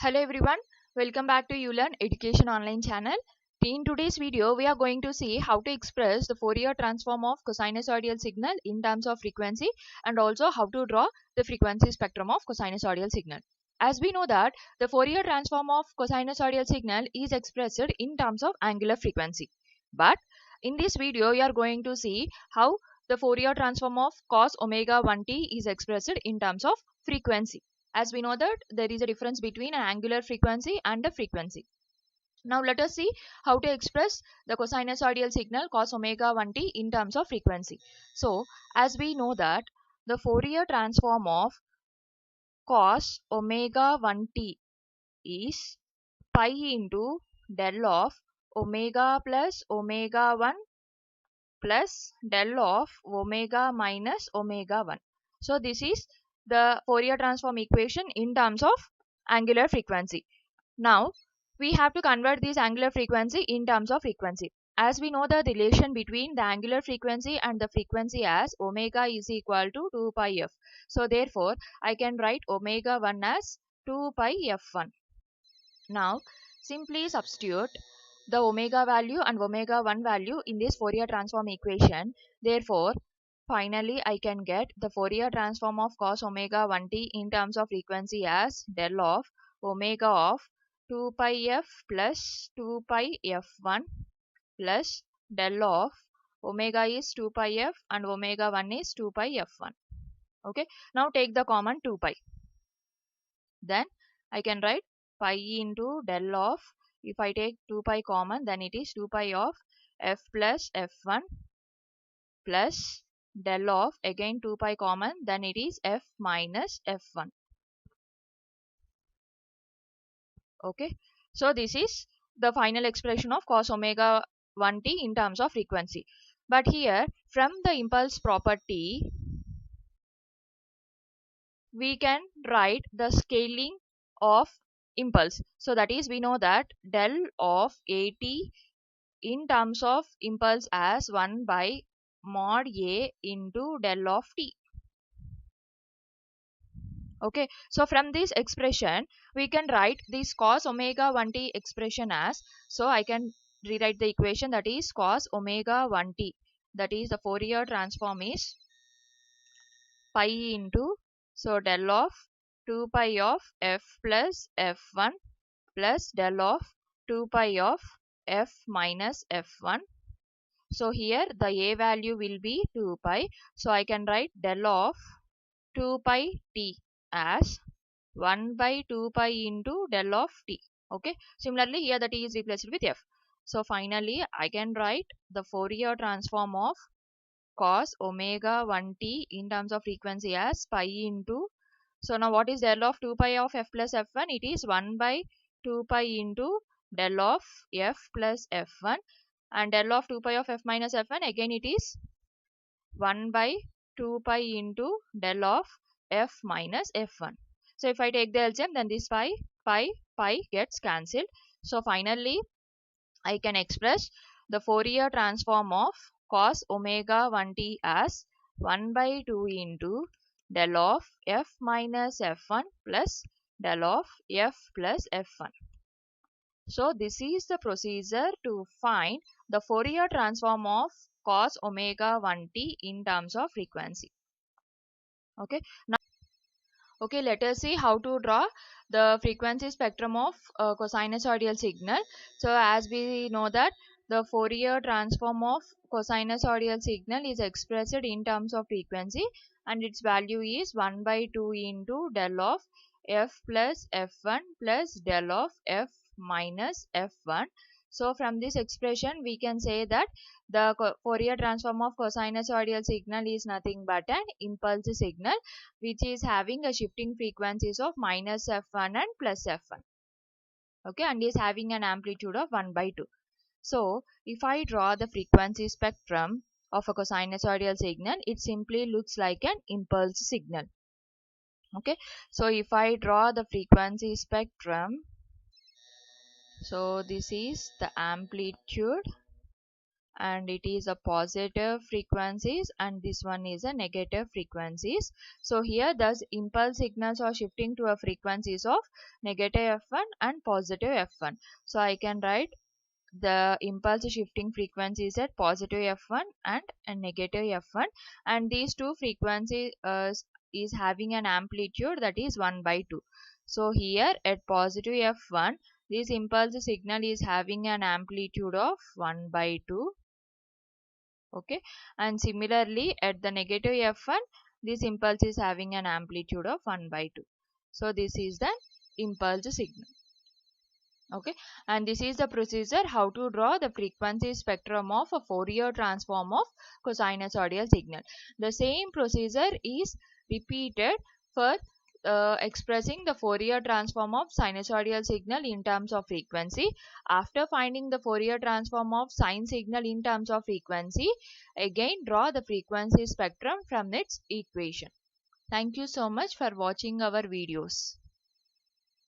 Hello everyone, welcome back to uLearn Education Online channel. In today's video, we are going to see how to express the Fourier transform of cosinusoidal signal in terms of frequency and also how to draw the frequency spectrum of cosinusoidal signal. As we know that the Fourier transform of cosinusoidal signal is expressed in terms of angular frequency. But in this video, we are going to see how the Fourier transform of cos omega 1t is expressed in terms of frequency. As we know that there is a difference between an angular frequency and a frequency. Now let us see how to express the cosinusoidal signal cos omega 1t in terms of frequency. So as we know that the Fourier transform of cos omega 1t is pi into del of omega plus omega 1 plus del of omega minus omega 1. So this is the Fourier transform equation in terms of angular frequency. Now we have to convert this angular frequency in terms of frequency. As we know the relation between the angular frequency and the frequency as omega is equal to 2 pi f. So therefore I can write omega 1 as 2 pi f1. Now simply substitute the omega value and omega 1 value in this Fourier transform equation. Therefore finally I can get the Fourier transform of cos omega 1t in terms of frequency as del of omega of 2 pi f plus 2 pi f1 plus del of omega is 2 pi f and omega 1 is 2 pi f1. Okay, now take the common 2 pi. Then I can write pi into del of, if I take 2 pi common, then it is 2 pi of f plus f1 plus del of again 2 pi common, then it is f minus f1. Okay, so this is the final expression of cos omega 1t in terms of frequency. But here from the impulse property we can write the scaling of impulse. So that is, we know that del of at in terms of impulse as 1 by mod a into del of t. Okay, so from this expression we can write this cos omega 1t expression as, so I can rewrite the equation, that is cos omega 1t, that is the Fourier transform is pi into, so del of 2 pi of f plus f1 plus del of 2 pi of f minus f1. So here the a value will be 2 pi, so I can write del of 2 pi t as 1 by 2 pi into del of t. Okay, similarly here the t is replaced with f. So finally I can write the Fourier transform of cos omega 1t in terms of frequency as pi into, so now what is del of 2 pi of f plus f1? It is 1 by 2 pi into del of f plus f1, and del of 2 pi of f minus f1 again it is 1 by 2 pi into del of f minus f1. So if I take the LCM, then this pi gets cancelled. So finally I can express the Fourier transform of cos omega 1t as 1 by 2 into del of f minus f1 plus del of f plus f1. So this is the procedure to find the Fourier transform of cos omega 1t in terms of frequency. Okay, now let us see how to draw the frequency spectrum of cosinusoidal signal. So as we know that the Fourier transform of cosinusoidal signal is expressed in terms of frequency, and its value is 1 by 2 into del of f plus f1 plus del of f minus f1. So from this expression we can say that the Fourier transform of cosinusoidal signal is nothing but an impulse signal which is having a shifting frequencies of minus f1 and plus f1. Okay, and is having an amplitude of 1 by 2. So if I draw the frequency spectrum of a cosinusoidal signal, it simply looks like an impulse signal. Okay, so if I draw the frequency spectrum, so this is the amplitude and it is a positive frequencies, and this one is a negative frequencies. So here the impulse signals are shifting to a frequencies of negative f1 and positive f1. So I can write the impulse shifting frequencies at positive f1 and a negative f1, and these two frequencies is having an amplitude that is 1 by 2. So here at positive f1 this impulse signal is having an amplitude of 1 by 2. Okay, and similarly at the negative f1 this impulse is having an amplitude of 1 by 2. So this is the impulse signal. Okay, and this is the procedure how to draw the frequency spectrum of a Fourier transform of sinusoidal signal. The same procedure is repeated for expressing the Fourier transform of sinusoidal signal in terms of frequency. After finding the Fourier transform of sine signal in terms of frequency, again draw the frequency spectrum from its equation. Thank you so much for watching our videos.